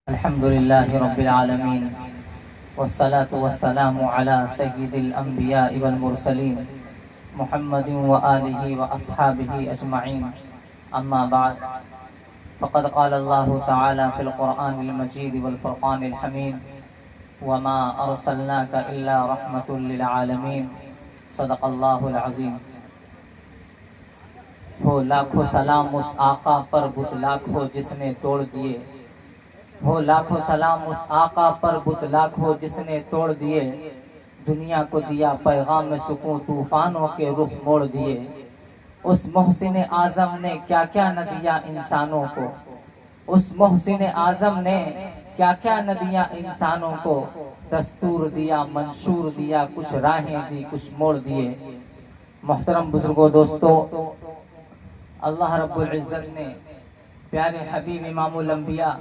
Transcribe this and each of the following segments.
الحمد لله رب العالمين والصلاة والسلام على سيد الأنبياء والمرسلين محمد وآله وأصحابه أجمعين. أما بعد، فقد قال الله تعالى في القرآن المجيد والفرقان الحميد: وما أرسلناك إلا رحمة للعالمين. صدق الله العظيم. ہو لاکھوں سلام اس آقا پر بت لاکھوں جس نے توڑ دیے، ہو لاکھوں سلام اس آقا پر بت لاکھوں جس نے توڑ دیے، دنیا کو دیا پیغام سکون طوفانوں کے رخ موڑ دیے. اس محسن اعظم نے کیا کیا نہ دیا انسانوں کو، اس محسن اعظم نے کیا کیا نہ دیا انسانوں کو، دستور دیا منشور دیا، کچھ راہیں دی کچھ موڑ دیے. محترم بزرگوں، دوستو، اللہ رب العزت نے پیارے حبیب امام الانبیاء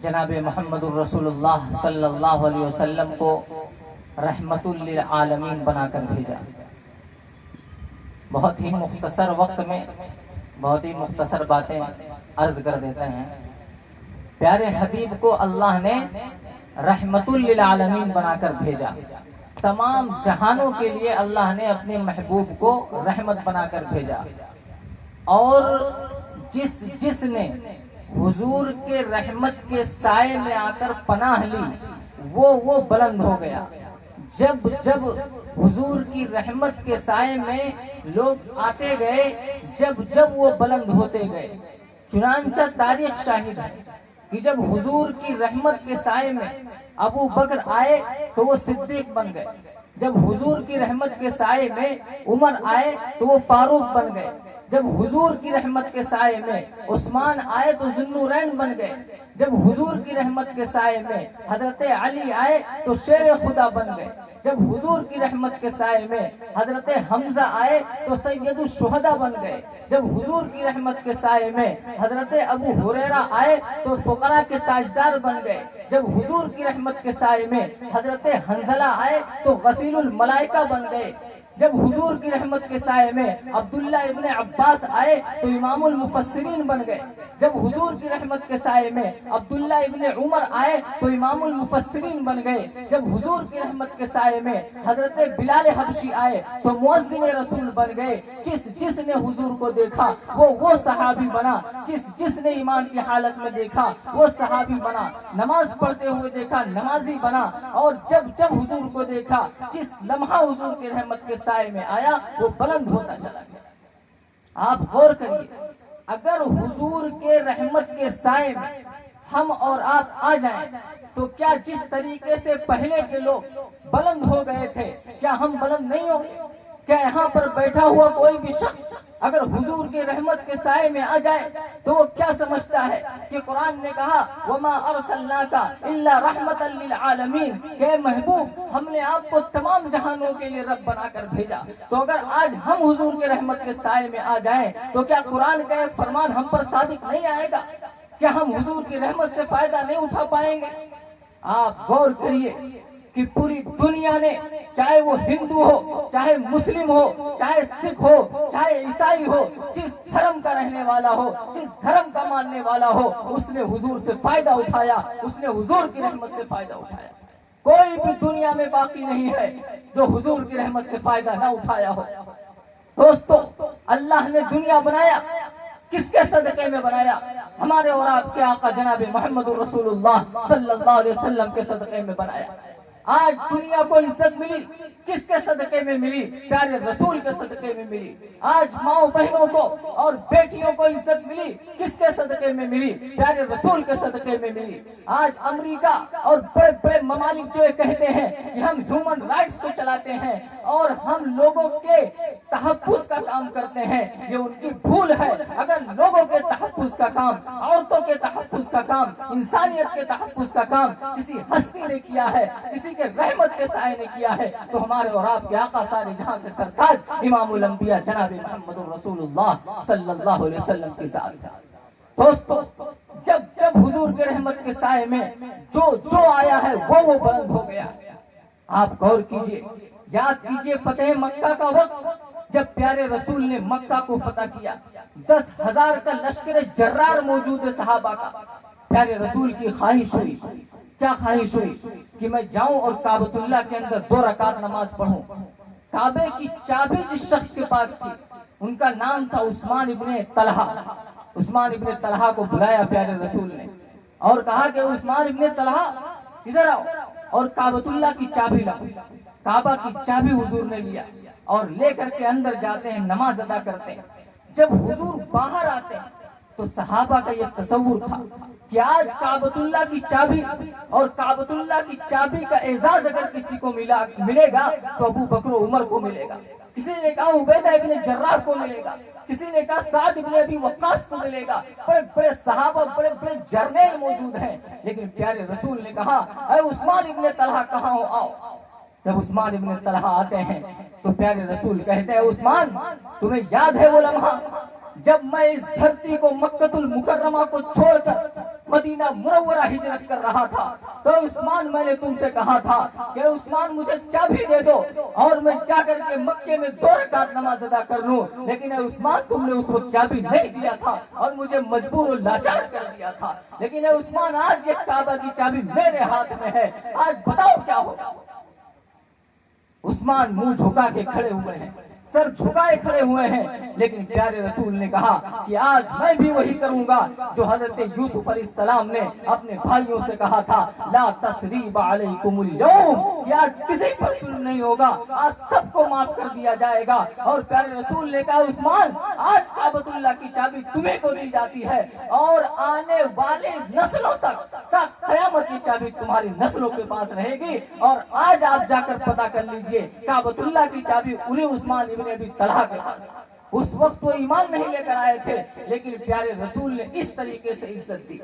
جناب محمد الرسول اللہ صلی اللہ علیہ وسلم کو رحمت للعالمین بنا کر بھیجا. بہت ہی مختصر وقت میں بہت ہی مختصر باتیں عرض کر دیتے ہیں. پیارے حبیب کو اللہ نے رحمت للعالمین بنا کر بھیجا. تمام جہانوں کے لیے اللہ نے اپنے محبوب کو رحمت بنا کر بھیجا. اور جس نے حضور کے رحمت کے سائے میں آ کر پناہ لی وہ بلند ہو گیا. جب حضور کی رحمت کے سائے میں لوگ آتے گئے، جب وہ بلند ہوتے گئے. چنانچہ تاریخ شاہد ہے کہ جب حضور کی رحمت کے سائے میں ابو بکر آئے تو وہ صدیق بن گئے، جب حضور کی رحمت کے سائے میں عمر آئے تو وہ فاروق بن گئے، جب حضور کی رحمت کے سائے میں عثمان آئے تو ذوالنورین بن گئے، جب حضور کی رحمت کے سائے میں حضرت علی آئے تو شیر خدا بن گئے، جب حضور کی رحمت کے سائے میں حضرت حمزہ آئے تو سید الشہداء بن گئے، جب حضور کی رحمت کے سائے میں حضرت ابو ہریرہ آئے تو فقراء کے تاجدار بن گئے، جب حضور کی رحمت کے سائے میں حضرت حنظلہ آئے تو غسیل الملائکہ بن گئے، جب حضور کی رحمت کے سائے میں عبداللہ ابن عباس آئے تو امام المفسرین بن گئے، جب حضور کی رحمت کے سائے میں عبداللہ ابن عمر آئے تو امام المفسرین بن گئے، جب حضور کی رحمت کے سائے میں حضرت بلال حبشی آئے تو مؤذن رسول بن گئے. جس نے حضور کو دیکھا وہ صحابی بنا، جس نے ایمان کی حالت میں دیکھا وہ صحابی بنا، نماز پڑھتے ہوئے دیکھا نمازی بنا، اور جب حضور کو دیکھا جس لمحہ حضور کی رحمت کے سائے میں آیا وہ بلند ہوتا چلا گیا. آپ غور کریے، اگر حضور کے رحمت کے سائے میں ہم اور آپ آ جائیں تو کیا جس طریقے سے پہلے کے لوگ بلند ہو گئے تھے کیا ہم بلند نہیں ہوں گے؟ کیا یہاں پر بیٹھا ہوا کوئی بھی شخص اگر حضور کے رحمت کے سائے میں آ جائے تو وہ کیا سمجھتا ہے کہ قرآن نے کہا وَمَا أَرْسَلْنَاكَ إِلَّا رَحْمَةً لِّلْعَالَمِينَ، کہ محبوب ہم نے آپ کو تمام جہانوں کے لیے رب بنا کر بھیجا. تو اگر آج ہم حضور کے رحمت کے سائے میں آ جائیں تو کیا قرآن کا ایک فرمان ہم پر صادق نہیں آئے گا؟ کیا ہم حضور کی رحمت سے فائدہ نہیں اٹھا پائیں گے؟ آپ غور کریے کہ پوری دنیا نے، چاہے وہ ہندو ہو، چاہے مسلم ہو، چاہے سکھ ہو، چاہے عیسائی ہو، جس دھرم کا رہنے والا ہو، جس دھرم کا ماننے والا ہو، اس نے حضور سے فائدہ اٹھایا، اس نے حضور کی رحمت سے فائدہ اٹھایا. کوئی بھی دنیا میں باقی نہیں ہے جو حضور کی رحمت سے فائدہ نہ اٹھایا ہو. دوستو، اللہ نے دنیا بنایا کس کے صدقے میں بنایا؟ ہمارے اور آپ کے آقا جناب محمد الرسول اللہ صلی اللہ علیہ وسلم کے صدقے میں بنایا. آج دنیا کو عزت ملی کس کے صدقے میں ملی؟ پیارے رسول کے صدقے میں ملی. آج ماؤں بہنوں کو اور بیٹیوں کو عزت ملی کس کے صدقے میں ملی؟ پیارے رسول کے صدقے میں ملی. آج امریکہ اور بڑے بڑے ممالک جو کہتے ہیں کہ ہم ہیومن رائٹس کو چلاتے ہیں اور ہم لوگوں کے تحفظ کا کام کرتے ہیں، یہ ان کی بھول ہے. اگر لوگوں کے تحفظ کا کام، عورتوں کے تحفظ کا کام، انسانیت کے تحفظ کا کام کسی ہستی نے کیا ہے، کسی کے رحمت کے سائے نے کیا ہے، تو ہمارے اور آپ کے آقا سارے جہاں کے سرتاج امام الانبیاء جناب محمد الرسول اللہ صلی اللہ علیہ وسلم کی ذات ہے. دوستو، جب حضور کے رحمت کے سائے میں جو آیا ہے وہ بلند ہو گیا. آپ غور کیجئے، یاد کیجئے فتح مکہ کا وقت جب پیارے رسول نے مکہ کو فتح کیا، 10,000 کا لشکر جرار موجود ہے صحابہ کا. پیارے رسول کی خواہش ہوئی، کیا خواہش ہوئی کہ میں جاؤں اور کعبۃ اللہ کے اندر 2 رکعت نماز پڑھوں۔ کعبے کی چابی جس شخص کے پاس تھی ان کا نام تھا عثمان ابن طلحہ۔ عثمان ابن طلحہ کو بلایا پیارے رسول نے اور کہا کہ عثمان ابن طلحہ ادھر آؤ اور کعبۃ اللہ کی چابی لاؤ۔ کعبہ کی چابی حضور نے لیا اور لے کر کے اندر جاتے ہیں، نماز ادا کرتے ہیں۔ جب حضور باہر آتے ہیں تو صحابہ کا یہ تصور تھا کہ آج کعبۃ اللہ کی چابی اور کعبۃ اللہ کی چابی کا اعزاز اگر کسی کو ملے گا تو ابو بکر و عمر کو ملے گا، کسی نے کہا عبیدہ ابن جراح کو ملے گا، کسی نے کہا سعد ابن ابی وقاص کو ملے گا۔ بڑے بڑے صحابہ، بڑے بڑے جرنیل موجود ہیں، لیکن پیارے رسول نے کہا اے عثمان ابن طلحہ کہاں ہو، آؤ۔ جب عثمان ابن طلحہ آتے ہیں تو پیارے رسول کہتے ہیں عثمان تمہیں یاد ہے وہ لمحہ جب میں اس دھرتی کو مکۃ المکرمہ کو چھوڑ کر مدینہ منورہ ہجرت کر رہا تھا تو عثمان میں نے تم سے کہا تھا کہ عثمان مجھے چابی دے دو اور میں جا کر کے مکے میں 2 رکعت نماز ادا کر لوں، لیکن اے عثمان تم نے اس وقت چابی نہیں دیا تھا اور مجھے مجبور و لاچار کر دیا تھا، لیکن اے عثمان آج یہ کعبہ کی چابی میرے ہاتھ میں ہے، آج بتاؤ کیا ہوگا۔ عثمان منہ جھکا کے کھڑے ہوئے ہیں، سر جھکائے کھڑے ہوئے ہیں، لیکن پیارے رسول نے کہا کہ آج میں بھی وہی کروں گا جو حضرت یوسف علیہ السلام نے اپنے بھائیوں سے کہا تھا، لا تثریب علیکم اليوم، کہ آج کسی پر ظلم نہیں ہوگا، آج سب کو معاف کر دیا جائے گا۔ اور پیارے رسول نے کہا عثمان آج کعبۃ اللہ کی چابی تمہیں کو دی جاتی ہے اور آنے والے نسلوں تک تا قیامت کی چابی تمہاری نسلوں کے پاس رہے گی، اور آج آپ جا کر پتہ کر لیجئے کعبۃ اللہ کی چابی انہیں عثمان ابن ابی طلحہ کے پاس۔ اس وقت وہ ایمان نہیں لے کر آئے تھے، لیکن پیارے رسول نے اس طریقے سے عزت دی،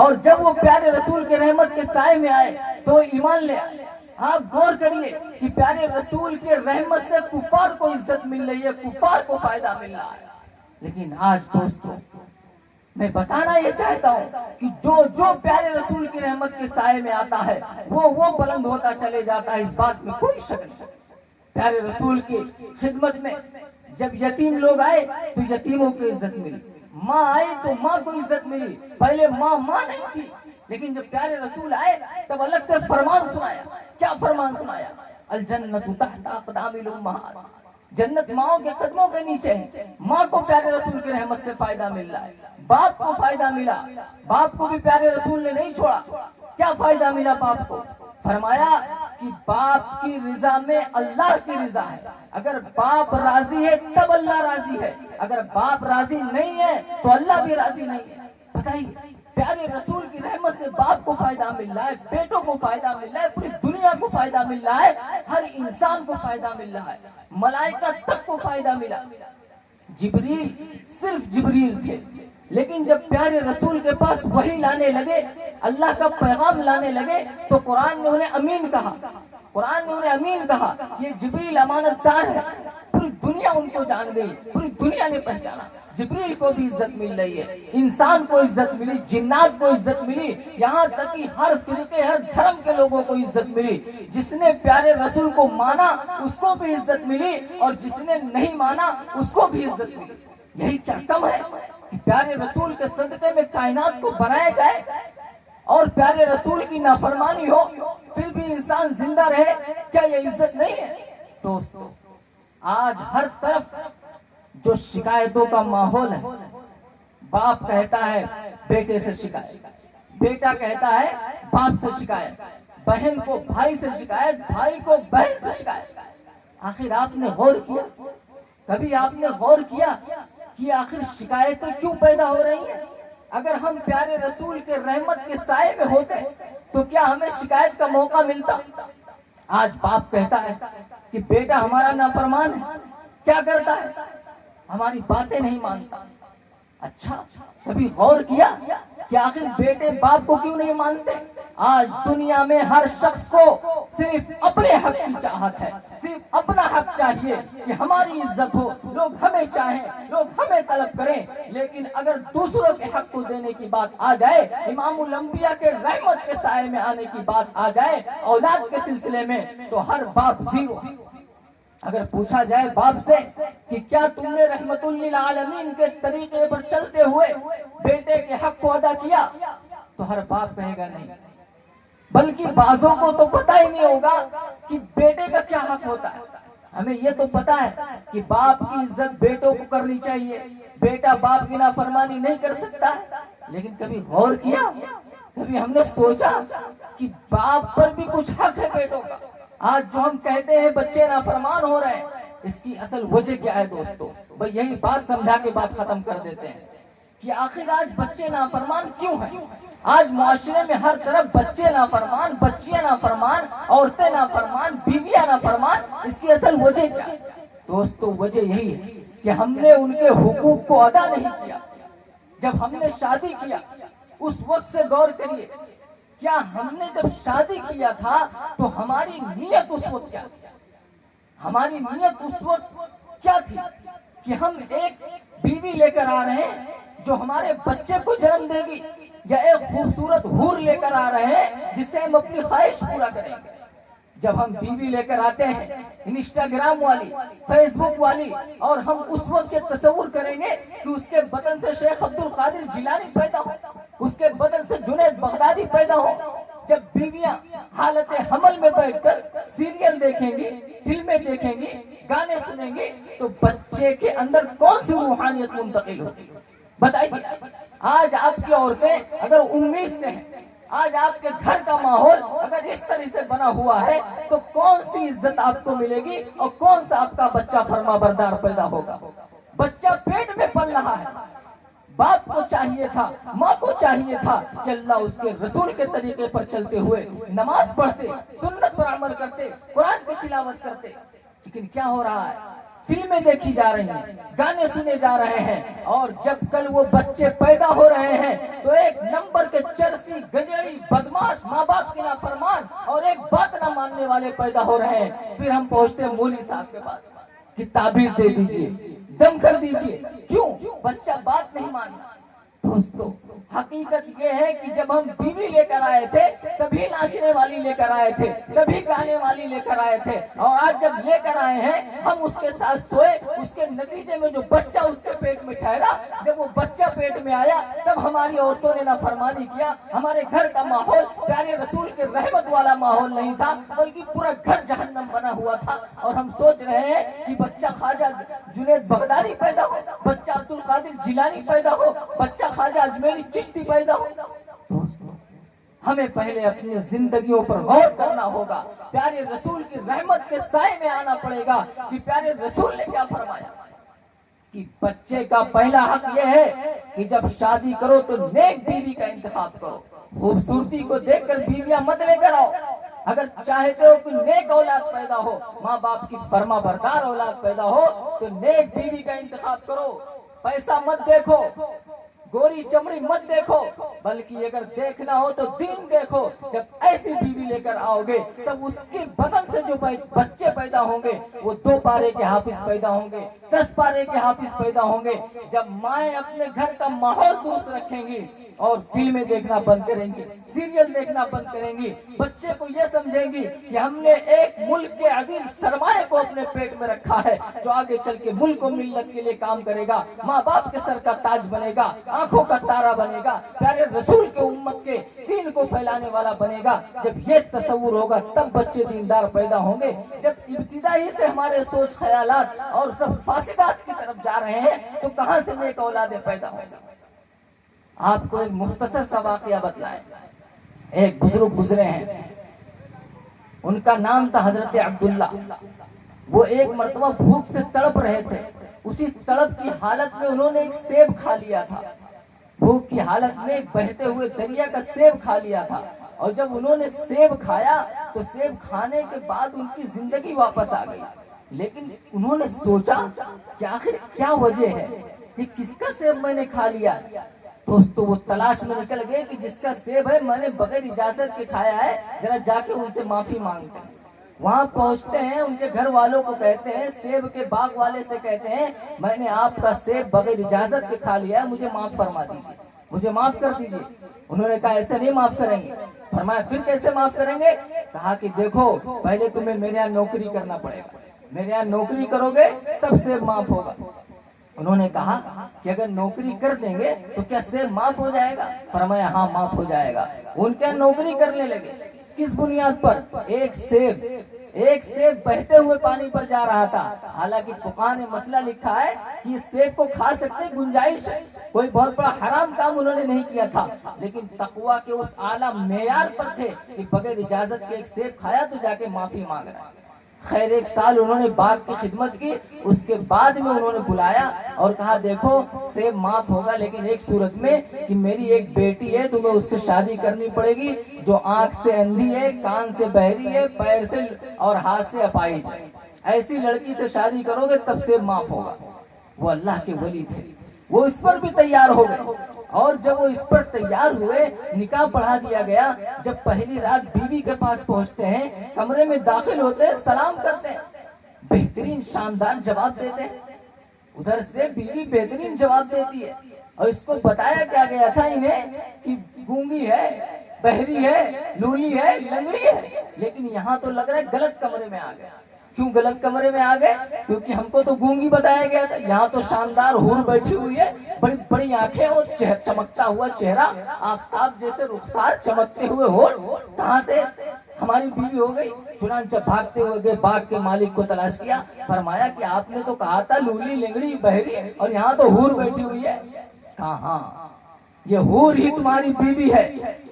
اور جب وہ پیارے رسول کے رحمت کے سائے میں آئے تو ایمان لے آئے۔ آپ غور کریے کہ پیارے رسول کے رحمت سے کفار کو عزت مل رہی ہے، کفار کو فائدہ مل رہا ہے۔ لیکن آج دوستو میں بتانا یہ چاہتا ہوں کہ جو پیارے رسول کی رحمت کے سائے میں آتا ہے وہ بلند ہوتا چلے جاتا ہے، اس بات میں کوئی شک نہیں۔ پیارے رسول کی خدمت میں جب یتیم لوگ آئے تو یتیموں کو عزت ملی، ماں آئی تو ماں کو عزت ملی، پہلے ماں نہیں تھی، لیکن جب پیارے رسول آئے تب الگ سے فرمان سنایا۔ کیا فرمان سنایا؟ الجنت تحت اقدام الامہات، جنت ماؤں کے قدموں کے نیچے ہے۔ ماں کو پیارے رسول کی رحمت سے فائدہ مل رہا ہے، باپ کو فائدہ ملا، باپ کو بھی پیارے رسول نے نہیں چھوڑا۔ کیا فائدہ ملا باپ کو؟ فرمایا کہ باپ کی رضا میں اللہ کی رضا ہے، اگر باپ راضی ہے تب اللہ راضی ہے، اگر باپ راضی نہیں ہے تو اللہ بھی راضی نہیں ہے۔ بتائیے پیارے رسول کی رحمت سے باپ کو فائدہ مل رہا ہے، بیٹوں کو فائدہ مل رہا ہے، پوری دنیا کو فائدہ مل رہا ہے، ہر انسان کو فائدہ مل رہا ہے، ملائکہ تک کو فائدہ ملا۔ جبریل صرف جبریل تھے، لیکن جب پیارے رسول کے پاس وحی لانے لگے، اللہ کا پیغام لانے لگے تو قرآن نے انہیں امین کہا، قرآن نے انہیں امین کہا، یہ جبریل امانت دار ہے۔ پوری دنیا ان کو جان گئی، پوری دنیا نے پہچانا۔ جبریل کو بھی عزت مل رہی ہے، انسان کو عزت ملی، جنات کو عزت ملی، یہاں تک کہ ہر فرقے ہر دھرم کے لوگوں کو عزت ملی۔ جس نے پیارے رسول کو مانا اس کو بھی عزت ملی، اور جس نے نہیں مانا اس کو بھی عزت ملی۔ یہی کیا کم ہے کہ پیارے رسول کے صدقے میں کائنات کو بنایا جائے اور پیارے رسول کی نافرمانی ہو پھر بھی انسان زندہ رہے؟ کیا یہ عزت نہیں ہے؟ دوستو آج ہر طرف جو شکایتوں کا ماحول ہے، باپ کہتا ہے بیٹے سے شکایت، بیٹا کہتا ہے باپ سے شکایت، بہن کو بھائی سے شکایت، بھائی کو بہن سے شکایت۔ آخر آپ نے غور کیا؟ کبھی آپ نے غور کیا کہ آخر شکایتیں کیوں پیدا ہو رہی ہیں؟ اگر ہم پیارے رسول کے رحمت کے سائے میں ہوتے تو کیا ہمیں شکایت کا موقع ملتا؟ آج باپ کہتا ہے کہ بیٹا ہمارا نافرمان ہے، کیا کرتا ہے؟ ہماری باتیں نہیں مانتا۔ اچھا کبھی غور کیا کہ آخر بیٹے باپ کو کیوں نہیں مانتے؟ آج دنیا میں ہر شخص کو صرف اپنے حق کی چاہت ہے، صرف اپنا حق چاہیے کہ ہماری عزت ہو، لوگ ہمیں چاہیں، لوگ ہمیں طلب کریں، لیکن اگر دوسروں کے حق کو دینے کی بات آ جائے، امام الانبیاء کے رحمت کے سائے میں آنے کی بات آ جائے اولاد کے سلسلے میں تو ہر باپ زیرو۔ اگر پوچھا جائے باپ سے کہ کیا تم نے رحمت للعالمین کے طریقے پر چلتے ہوئے بیٹے کے حق کو ادا کیا، تو ہر باپ کہے گا نہیں، بلکہ بعضوں کو تو پتہ ہی نہیں ہوگا کہ بیٹے کا کیا حق ہوتا ہے۔ ہمیں یہ تو پتا ہے کہ باپ کی عزت بیٹوں کو کرنی چاہیے، بیٹا باپ کی نافرمانی نہیں کر سکتا ہے، لیکن کبھی غور کیا، کبھی ہم نے سوچا کہ باپ پر بھی کچھ حق ہے بیٹوں کا؟ آج جو ہم کہتے ہیں بچے نافرمان ہو رہے ہیں، اس کی اصل وجہ کیا ہے دوستو؟ بھئی یہی بات سمجھا کے بات ختم کر دیتے ہیں کہ آخر آج بچے نافرمان کیوں ہیں؟ آج معاشرے میں ہر طرف بچے نافرمان، بچیاں نافرمان، عورتیں نافرمان، بیویاں نافرمان، اس کی اصل وجہ کیا ہے؟ دوستو وجہ یہی ہے کہ ہم نے ان کے حقوق کو ادا نہیں کیا۔ جب ہم نے شادی کیا اس وقت سے غور کریے، کیا ہم نے جب شادی کیا تھا تو ہماری نیت اس وقت کیا تھی؟ ہماری نیت اس وقت کیا تھی کہ ہم ایک بیوی لے کر آ رہے ہیں جو ہمارے بچے کو جنم دے گی، یا ایک خوبصورت حور لے کر آ رہے ہیں جس سے ہم اپنی خواہش پورا کریں گے؟ جب ہم بیوی لے کر آتے ہیں انسٹاگرام والی، فیس بک والی، اور ہم اس وقت یہ تصور کریں گے کہ اس کے بدن سے شیخ عبد القادر جیلانی پیدا ہو، اس کے بدن سے جنید بغدادی پیدا ہو۔ جب بیویاں حالت حمل میں بیٹھ کر سیریل دیکھیں گی، فلمیں دیکھیں گی، گانے سنیں گی، تو بچے کے اندر کون سی روحانیت منتقل ہوگی؟ بتائیے۔ آج آپ کی عورتیں اگر امید سے ہیں، آج آپ کے گھر کا ماحول اگر اس طرح سے بنا ہوا ہے، تو کون سی عزت آپ کو ملے گی اور کون سا آپ کا بچہ فرما بردار پیدا ہوگا؟ بچہ پیٹ میں پل رہا ہے، باپ کو چاہیے تھا، ماں کو چاہیے تھا کہ اللہ اس کے رسول کے طریقے پر چلتے ہوئے نماز پڑھتے، سنت پر عمل کرتے، قرآن کی تلاوت کرتے، لیکن کیا ہو رہا ہے؟ فلمیں دیکھی جا رہی ہیں، گانے سنے جا رہے ہیں، اور جب کل وہ بچے پیدا ہو رہے ہیں تو ایک نمبر کے چرسی، گجڑی، بدماش، ماں باپ کی نافرمان اور ایک بات نہ ماننے والے پیدا ہو رہے ہیں۔ پھر ہم پہنچتے ہیں مولوی صاحب کے پاس کہ تعبیذ دے دیجئے، دم کر دیجئے۔ کیوں؟ بچہ بات نہیں ماننا۔ دوستو حقیقت یہ ہے کہ جب ہم بیوی لے کر آئے تھے تبھی ناچنے والی لے کر آئے تھے، تبھی گانے والی لے کر آئے تھے، اور آج جب لے کر آئے ہیں ہم اس کے ساتھ سوئے، اس کے نتیجے میں جو بچہ اس کے پیٹ میں ٹھہرا، جب وہ بچہ پیٹ میں آیا تب ہماری عورتوں نے نافرمانی کیا۔ ہمارے گھر کا ماحول پیارے رسول کے رحمت والا ماحول نہیں تھا، بلکہ پورا گھر جہنم بنا ہوا تھا، اور ہم سوچ رہے ہیں کہ بچہ خواجہ جنید بغدادی پیدا ہو، بچہ عبد القادر جیلانی پیدا ہو، بچہ خواجہ اجمیری چشتی پیدا ہو۔ دوستو ہمیں پہلے اپنی زندگیوں پر غور کرنا ہوگا، پیارے رسول کی رحمت کے سائے میں آنا پڑے گا کہ پیارے رسول نے کیا فرمایا کہ بچے کا پہلا حق یہ ہے کہ جب شادی کرو تو نیک بیوی کا انتخاب کرو۔ خوبصورتی کو دیکھ کر بیویاں مت لے کر آؤ۔ اگر چاہتے ہو کہ نیک اولاد پیدا ہو، ماں باپ کی فرما بردار اولاد پیدا ہو، تو نیک بیوی کا انتخاب کرو۔ پیسہ مت دیکھو، گوری چمڑی مت دیکھو، بلکہ اگر دیکھنا ہو تو دین دیکھو۔ جب ایسی بیوی لے کر آؤ گے تب اس کے بدن سے جو بچے پیدا ہوں گے وہ 2 پارے کے حافظ پیدا ہوں گے، 10 پارے کے حافظ پیدا ہوں گے۔ جب مائیں اپنے گھر کا ماحول درست رکھیں گی اور فلمیں دیکھنا بند کریں گی، سیریل دیکھنا بند کریں گی، بچے کو یہ سمجھیں گی کہ ہم نے ایک ملک کے عظیم سرمایہ کو اپنے پیٹ میں رکھا ہے جو آگے چل کے ملک و ملت کے لیے کام کرے گا، ماں باپ کے سر کا تاج بنے گا، آنکھوں کا تارا بنے گا، پیارے رسول کے امت کے دین کو پھیلانے والا بنے گا۔ جب یہ تصور ہوگا تب بچے دیندار پیدا ہوں گے۔ جب ابتدائی سے ہمارے سوچ خیالات اور سب فاسدات کی طرف جا رہے ہیں تو کہاں سے نیک اولادیں پیدا ہوں گی؟ آپ کو ایک مختصر سا واقعہ بتلائیں۔ ایک بزرگ گزرے ہیں، ان کا نام تھا حضرت عبداللہ۔ وہ ایک مرتبہ بھوک سے تڑپ رہے تھے، اسی تڑپ کی حالت میں انہوں نے ایک سیب کھا لیا تھا، بھوک کی حالت میں ایک بہتے ہوئے دریا کا سیب کھا لیا تھا، اور جب انہوں نے سیب کھایا تو سیب کھانے کے بعد ان کی زندگی واپس آ گئی۔ لیکن انہوں نے سوچا کہ آخر کیا وجہ ہے کہ کس کا سیب میں نے کھا لیا؟ دوستو وہ تلاش میں نکل گئے کہ جس کا سیب ہے میں نے بغیر اجازت کے کھایا ہے، ذرا جا کے ان سے معافی مانگتے ہیں۔ وہاں پہنچتے ہیں، ان کے گھر والوں کو کہتے ہیں، سیب کے باغ والے سے کہتے ہیں میں نے آپ کا سیب بغیر اجازت کے کھا لیا ہے، مجھے معاف فرما دیجیے، مجھے معاف کر دیجیے۔ انہوں نے کہا ایسے نہیں معاف کریں گے۔ فرمایا پھر کیسے معاف کریں گے؟ کہا کہ دیکھو پہلے تمہیں میرے یہاں نوکری کرنا پڑے گا، میرے یہاں نوکری کرو گے تب سیب معاف ہوگا۔ انہوں نے کہا کہ اگر نوکری کر دیں گے تو کیا سیب معاف ہو جائے گا؟ فرمایا ہاں معاف ہو جائے گا۔ ان کے نوکری کرنے لگے، کس بنیاد پر؟ ایک سیب بہتے ہوئے پانی پر جا رہا تھا۔ حالانکہ فقہاء نے مسئلہ لکھا ہے کہ اس سیب کو کھا سکتے، گنجائش ہے، کوئی بہت بڑا حرام کام انہوں نے نہیں کیا تھا، لیکن تقویٰ کے اس اعلیٰ معیار پر تھے کہ بغیر اجازت کے ایک سیب کھایا تو جا کے معافی مانگ رہا ہے۔ خیر 1 سال انہوں نے باغ کی خدمت کی، اس کے بعد میں انہوں نے بلایا اور کہا دیکھو سیب معاف ہوگا لیکن ایک صورت میں کہ میری ایک بیٹی ہے، تمہیں اس سے شادی کرنی پڑے گی جو آنکھ سے اندھی ہے، کان سے بہری ہے، پیر سے اور ہاتھ سے اپاہج ہے، ایسی لڑکی سے شادی کرو گے تب سیب معاف ہوگا۔ وہ اللہ کے ولی تھے، وہ اس پر بھی تیار ہو گئے، اور جب وہ اس پر تیار ہوئے نکاح پڑھا دیا گیا۔ جب پہلی رات بیوی کے پاس پہنچتے ہیں، کمرے میں داخل ہوتے ہیں، سلام کرتے ہیں، بہترین شاندار جواب دیتے ہیں، ادھر سے بیوی بہترین جواب دیتی ہے، اور اس کو بتایا کیا گیا تھا انہیں کہ گونگی ہے، بہری ہے، لولی ہے، لنگڑی ہے، لیکن یہاں تو لگ رہا ہے غلط کمرے میں آ گئے۔ کیوں غلط کمرے میں آ گئے؟ کیونکہ ہم کو تو گونگی بتایا گیا تھا، یہاں تو شاندار حور بیٹھی ہوئی ہے، بڑی بڑی آنکھیں اور چمکتا ہوا چہرہ، آفتاب جیسے رخسار، چمکتے ہوئے ہونٹ، کہاں سے ہماری بیوی ہو گئی؟ چنانچہ بھاگتے ہوئے گئے، باغ کے مالک کو تلاش کیا، فرمایا کہ آپ نے تو کہا تھا لولی لنگڑی بہری، اور یہاں تو حور بیٹھی ہوئی ہے۔ کہا ہاں یہ حور ہی تمہاری بیوی ہے۔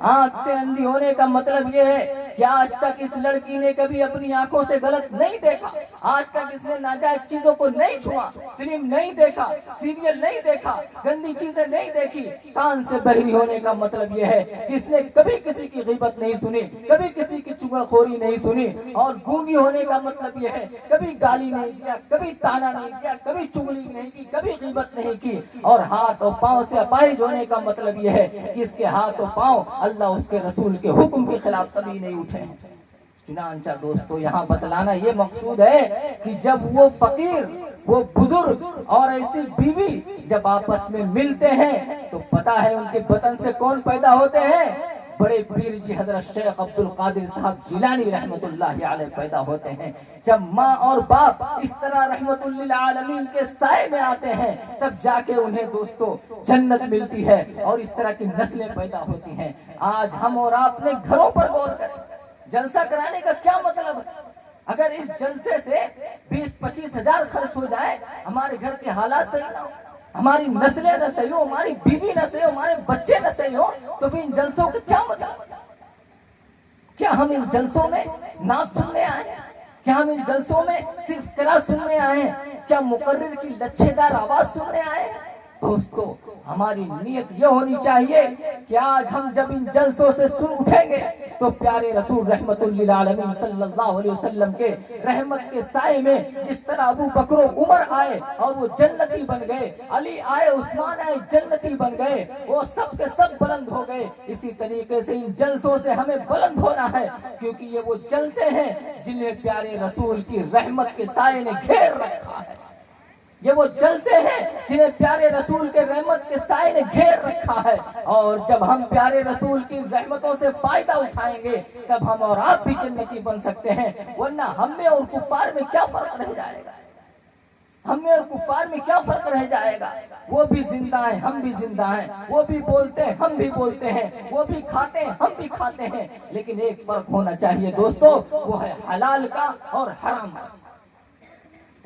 آنکھ سے اندھی ہونے کا مطلب یہ ہے کہ آج تک اس لڑکی نے کبھی اپنی آنکھوں سے غلط نہیں دیکھا، آج تک اس نے ناجائز چیزوں کو نہیں چھوا، فلم نہیں دیکھا، سیریل نہیں دیکھا، گندی چیزیں نہیں دیکھی۔ کان سے بہری ہونے کا مطلب یہ ہے کہ اس نے کبھی کسی کی غیبت نہیں سنی، کبھی کسی کی چغل خوری نہیں سنی، اور گونگی ہونے کا مطلب یہ ہے کبھی گالی نہیں دیا، کبھی تانا نہیں دیا، کبھی چغلی نہیں کی، کبھی غیبت نہیں کی، اور ہاتھ اور پاؤں سے اپاہج ہونے کا مطلب یہ ہے کہ اس کے ہاتھ و پاؤں اللہ اس کے رسول کے حکم کے خلاف کبھی نہیں اٹھے ہیں۔ چنانچہ دوستو یہاں بتلانا یہ مقصود ہے کہ جب وہ فقیر، وہ بزرگ اور ایسی بیوی جب آپس میں ملتے ہیں تو پتا ہے ان کے بطن سے کون پیدا ہوتے ہیں؟ بڑے پیر جی حضرت شیخ عبد القادر صاحب جیلانی رحمت اللہ علیہ پیدا ہوتے ہیں۔ جب ماں اور باپ اس طرح رحمت للعالمین کے سائے میں آتے ہیں تب جا کے انہیں دوستو جنت ملتی ہے، اور اس طرح کی نسلیں پیدا ہوتی ہیں۔ آج ہم اور آپ نے گھروں پر غور کریں، جلسہ کرانے کا کیا مطلب ہے؟ اگر اس جلسے سے 20-25 ہزار خرچ ہو جائے، ہمارے گھر کے حالات صحیح نہ ہو، ہماری نسلیں نہ صحیح ہو، ہماری بیوی نہ صحیح ہو، ہمارے بچے نہ صحیح ہو، تو پھر ان جلسوں کا کیا مطلب؟ کیا ہم ان جلسوں میں نعت سننے آئے؟ کیا ہم ان جلسوں میں صرف قرأت سننے آئے ہیں؟ کیا مقرر کی لچھے دار آواز سننے آئے ہیں؟ دوستو ہماری نیت یہ ہونی چاہیے کہ آج ہم جب ان جلسوں سے سن اٹھیں گے تو پیارے رسول رحمت للعالمین صلی اللہ علیہ وسلم کے رحمت کے سائے میں جس طرح ابو بکر و عمر آئے اور وہ جنتی بن گئے، علی آئے، عثمان آئے، جنتی بن گئے، وہ سب کے سب بلند ہو گئے، اسی طریقے سے ان جلسوں سے ہمیں بلند ہونا ہے، کیونکہ یہ وہ جلسے ہیں جنہیں پیارے رسول کی رحمت کے سائے نے گھیر رکھا ہے، یہ وہ جلسے ہیں جنہیں پیارے رسول کے رحمت کے سائے نے گھیر رکھا ہے، اور جب ہم پیارے رسول کی رحمتوں سے فائدہ اٹھائیں گے تب ہم اور آپ بھی جنتی بن سکتے ہیں، ورنہ ہم میں اور کفار میں کیا فرق رہ جائے گا؟ ہم میں اور کفار میں کیا فرق رہ جائے گا؟ وہ بھی زندہ ہیں، ہم بھی زندہ ہیں، وہ بھی بولتے ہیں، ہم بھی بولتے ہیں، وہ بھی کھاتے ہیں، ہم بھی کھاتے ہیں، لیکن ایک فرق ہونا چاہیے دوستو، وہ ہے حلال کا اور حرام کا،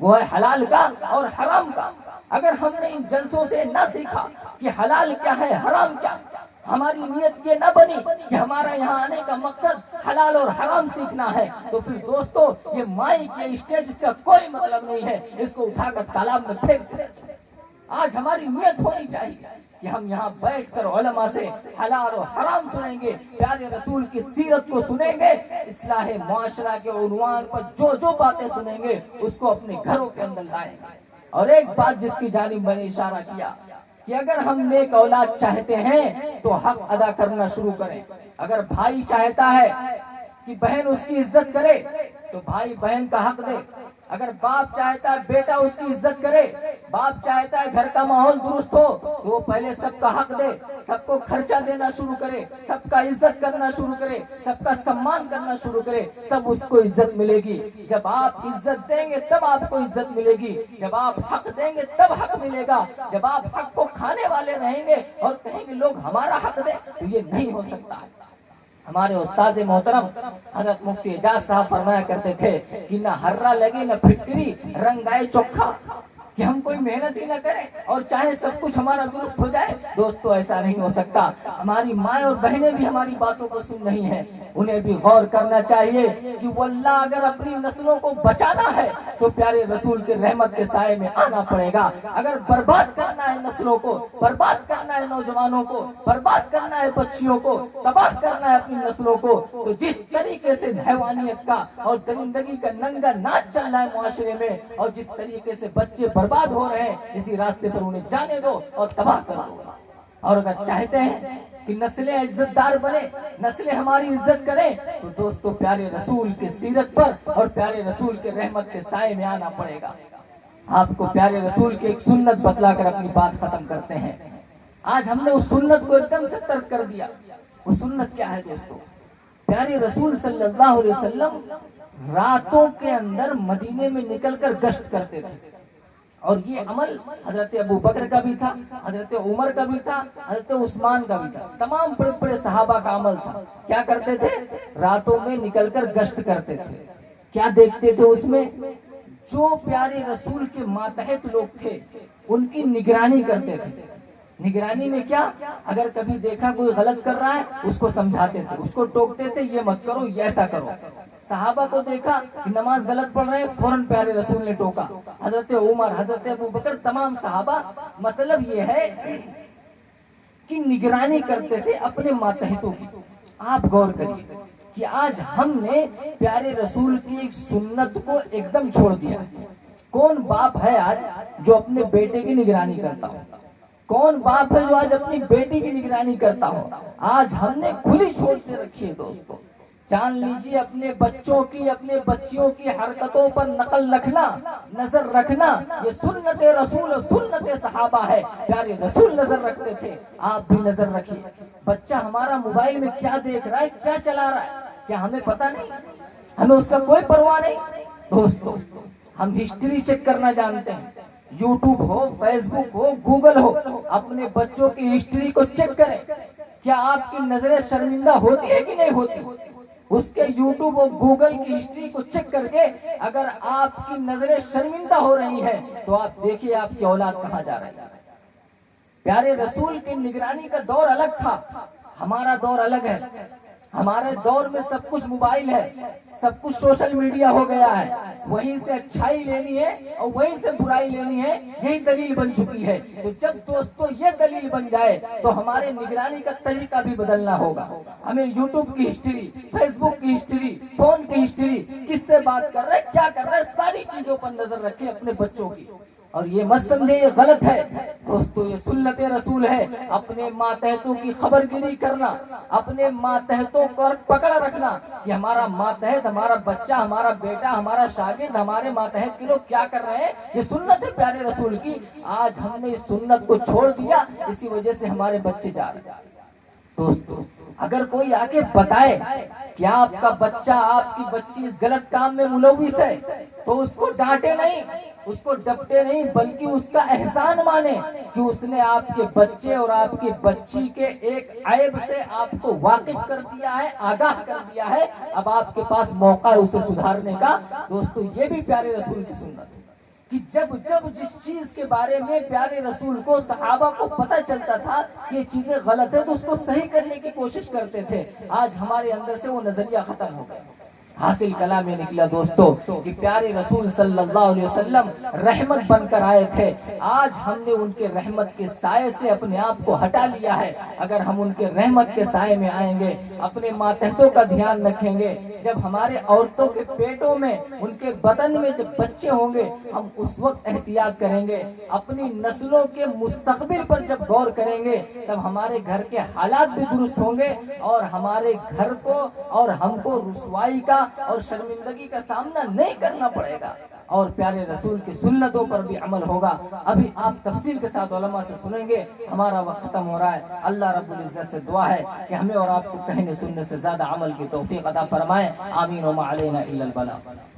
وہ ہے حلال کا اور حرام کا۔ اگر ہم نے ان جلسوں سے نہ سیکھا کہ حلال کیا ہے، حرام کیا، ہماری نیت یہ نہ بنی کہ ہمارا یہاں آنے کا مقصد حلال اور حرام سیکھنا ہے، تو پھر دوستو یہ مائک یا اسٹیج اس کا کوئی مطلب نہیں ہے، اس کو اٹھا کر تالاب میں پھینک دیں۔ آج ہماری نیت ہونی چاہیے کہ ہم یہاں بیٹھ کر علماء سے حلال و حرام سنیں گے، پیارے رسول کی سیرت کو سنیں گے، اصلاح معاشرہ کے عنوان پر جو باتیں سنیں گے اس کو اپنے گھروں کے اندر لائیں گے۔ اور ایک بات جس کی جانب میں نے اشارہ کیا کہ اگر ہم نیک اولاد چاہتے ہیں تو حق ادا کرنا شروع کریں۔ اگر بھائی چاہتا ہے کہ بہن اس کی عزت کرے تو بھائی بہن کا حق دے. اگر باپ چاہتا ہے بیٹا اس کی عزت کرے, باپ چاہتا ہے گھر کا ماحول درست ہو تو وہ پہلے سب کا حق دے, سب کو خرچہ دینا شروع کرے, سب کا عزت کرنا شروع کرے, سب کا سمان کرنا شروع کرے, تب اس کو عزت ملے گی. جب آپ عزت دیں گے تب آپ کو عزت ملے گی, جب آپ حق دیں گے تب حق ملے گا. جب آپ حق کو کھانے والے رہیں گے اور کہیں گے لوگ ہمارا حق دیں تو یہ نہیں ہو سکتا ہے. ہمارے استاد محترم حضرت مفتی اعجاز صاحب فرمایا کرتے تھے کہ نہ ہررا لگے نہ پھٹکری, رنگ آئے چوکھا, کہ ہم کوئی محنت ہی نہ کریں اور چاہے سب کچھ ہمارا درست ہو جائے. دوستو ایسا نہیں ہو سکتا. ہماری مائیں اور بہنیں بھی ہماری باتوں کو سن رہی ہیں, انہیں بھی غور کرنا چاہیے کہ واللہ اگر اپنی نسلوں کو بچانا ہے تو پیارے رسول کے رحمت کے سائے میں آنا پڑے گا. اگر برباد کرنا ہے نسلوں کو, برباد کرنا ہے نوجوانوں کو, برباد کرنا ہے بچیوں کو, تباہ کرنا ہے اپنی نسلوں کو, تو جس طریقے سے حیوانیت کا اور درندگی کا ننگا ناچ چل رہا ہے معاشرے میں, اور جس طریقے سے بچے برباد ہو رہے ہیں, اسی راستے پر انہیں جانے دو اور تباہ کرو. اور اگر چاہتے ہیں کہ نسلیں عزت دار بنے, نسلیں ہماری عزت کریں, تو دوستو پیارے رسول کی سیرت پر اور پیارے رسول کے رحمت کے سائے میں آنا پڑے گا. آپ کو پیارے رسول کی ایک سنت بتلا کر اپنی بات ختم کرتے ہیں. آج ہم نے اس سنت کو ایک دم سے ترک کر دیا. وہ سنت کیا ہے دوستو؟ پیارے رسول صلی اللہ علیہ وسلم راتوں کے اندر مدینے میں نکل کر گشت کرتے تھے, اور یہ عمل حضرت ابو بکر کا بھی تھا, حضرت عمر کا بھی تھا, حضرت عثمان کا بھی تھا, تمام بڑے بڑے صحابہ کا عمل تھا. کیا کرتے تھے؟ راتوں میں نکل کر گشت کرتے تھے. کیا دیکھتے تھے اس میں؟ جو پیارے رسول کے ماتحت لوگ تھے ان کی نگرانی کرتے تھے. نگرانی میں کیا؟ اگر کبھی دیکھا کوئی غلط کر رہا ہے اس کو سمجھاتے تھے, اس کو ٹوکتے تھے, یہ مت کرو, یہ ایسا کرو. صحابہ کو دیکھا کہ نماز غلط پڑھ رہے ہیں, فوراً پیارے رسول نے ٹوکا. حضرت عمر, حضرت ابو بکر, تمام صحابہ. مطلب یہ ہے کہ نگرانی کرتے تھے اپنے ماتحتوں کی. آپ غور کریے کہ آج ہم نے پیارے رسول کی ایک سنت کو ایک دم چھوڑ دیا. کون باپ ہے آج جو اپنے بیٹے کی نگرانی کرتا ہو؟ کون باپ ہے جو آج اپنی بیٹی کی نگرانی کرتا ہو؟ آج ہم نے کھلی چھوڑ کے رکھی ہے دوستو. جان لیجیے اپنے بچوں کی, اپنے بچیوں کی حرکتوں پر نقل رکھنا, نظر رکھنا, یہ سنت رسول اور سنت صحابہ ہے. پیارے رسول نظر رکھتے تھے, آپ بھی نظر رکھیے. بچہ ہمارا موبائل میں کیا دیکھ رہا ہے, کیا چلا رہا ہے, کیا ہمیں پتہ نہیں؟ ہمیں اس کا کوئی پرواہ نہیں. دوستو ہم ہسٹری چیک کرنا جانتے ہیں. یوٹیوب ہو, فیس بک ہو, گوگل ہو, اپنے بچوں کی ہسٹری کو چیک کریں. کیا آپ کی نظریں شرمندہ ہوتی ہے کہ نہیں ہوتی؟ اس کے یوٹیوب اور گوگل کی ہسٹری کو چیک کر کے اگر آپ کی نظریں شرمندہ ہو رہی ہیں تو آپ دیکھیے آپ کی اولاد کہاں جا رہی ہے. پیارے رسول کی نگرانی کا دور الگ تھا, ہمارا دور الگ ہے. ہمارے دور میں سب کچھ موبائل ہے, سب کچھ سوشل میڈیا ہو گیا ہے. وہیں سے اچھائی لینی ہے اور وہیں سے برائی لینی ہے, یہی دلیل بن چکی ہے. تو جب دوستو یہ دلیل بن جائے تو ہمارے نگرانی کا طریقہ بھی بدلنا ہوگا. ہمیں یوٹیوب کی ہسٹری, فیس بک کی ہسٹری, فون کی ہسٹری, کس سے بات کر رہے, کیا کر رہے, ساری چیزوں پر نظر رکھیں اپنے بچوں کی. اور یہ مت سمجھے یہ غلط ہے دوستو, یہ سنت رسول ہے. اپنے ماتحتوں کی خبر گیری کرنا, اپنے ماتحتوں کو پکڑ رکھنا کہ ہمارا ماتحت, ہمارا بچہ, ہمارا بیٹا, ہمارا شاگرد, ہمارے ماتحت کے لوگ کیا کر رہے ہیں, یہ سنت ہے پیارے رسول کی. آج ہم نے اس سنت کو چھوڑ دیا, اسی وجہ سے ہمارے بچے جا رہے ہیں. دوستو اگر کوئی آ کے بتائے کہ آپ کا بچہ, آپ کی بچی اس غلط کام میں ملوث ہے تو اس کو ڈانٹے نہیں, اس کو ڈپٹے نہیں, بلکہ اس کا احسان مانے کہ اس نے آپ کے بچے اور آپ کی بچی کے ایک عیب سے آپ کو واقف کر دیا ہے, آگاہ کر دیا ہے. اب آپ کے پاس موقع ہے اسے سدھارنے کا. دوستو یہ بھی پیارے رسول کی سنت ہے کہ جب جس چیز کے بارے میں پیارے رسول کو, صحابہ کو پتہ چلتا تھا کہ یہ چیزیں غلط ہے تو اس کو صحیح کرنے کی کوشش کرتے تھے. آج ہمارے اندر سے وہ نظریہ ختم ہو گیا. حاصل کلام یہ نکلا دوستو کہ پیارے رسول صلی اللہ علیہ وسلم رحمت بن کر آئے تھے. آج ہم نے ان کے رحمت کے سائے سے اپنے آپ کو ہٹا لیا ہے. اگر ہم ان کے رحمت کے سائے میں آئیں گے, اپنے ماتحتوں کا دھیان رکھیں گے, جب ہمارے عورتوں کے پیٹوں میں, ان کے بدن میں جب بچے ہوں گے, ہم اس وقت احتیاط کریں گے. اپنی نسلوں کے مستقبل پر جب غور کریں گے, تب ہمارے گھر کے حالات بھی درست ہوں گے, اور ہمارے گھر کو اور ہم کو رسوائی کا اور شرمندگی کا سامنا نہیں کرنا پڑے گا, اور پیارے رسول کی سنتوں پر بھی عمل ہوگا. ابھی آپ تفصیل کے ساتھ علماء سے سنیں گے. ہمارا وقت ختم ہو رہا ہے. اللہ رب العزت سے دعا ہے کہ ہمیں اور آپ کو کہنے سننے سے زیادہ عمل کی توفیق عطا فرمائے. آمین. وما علینا الا البلاغ.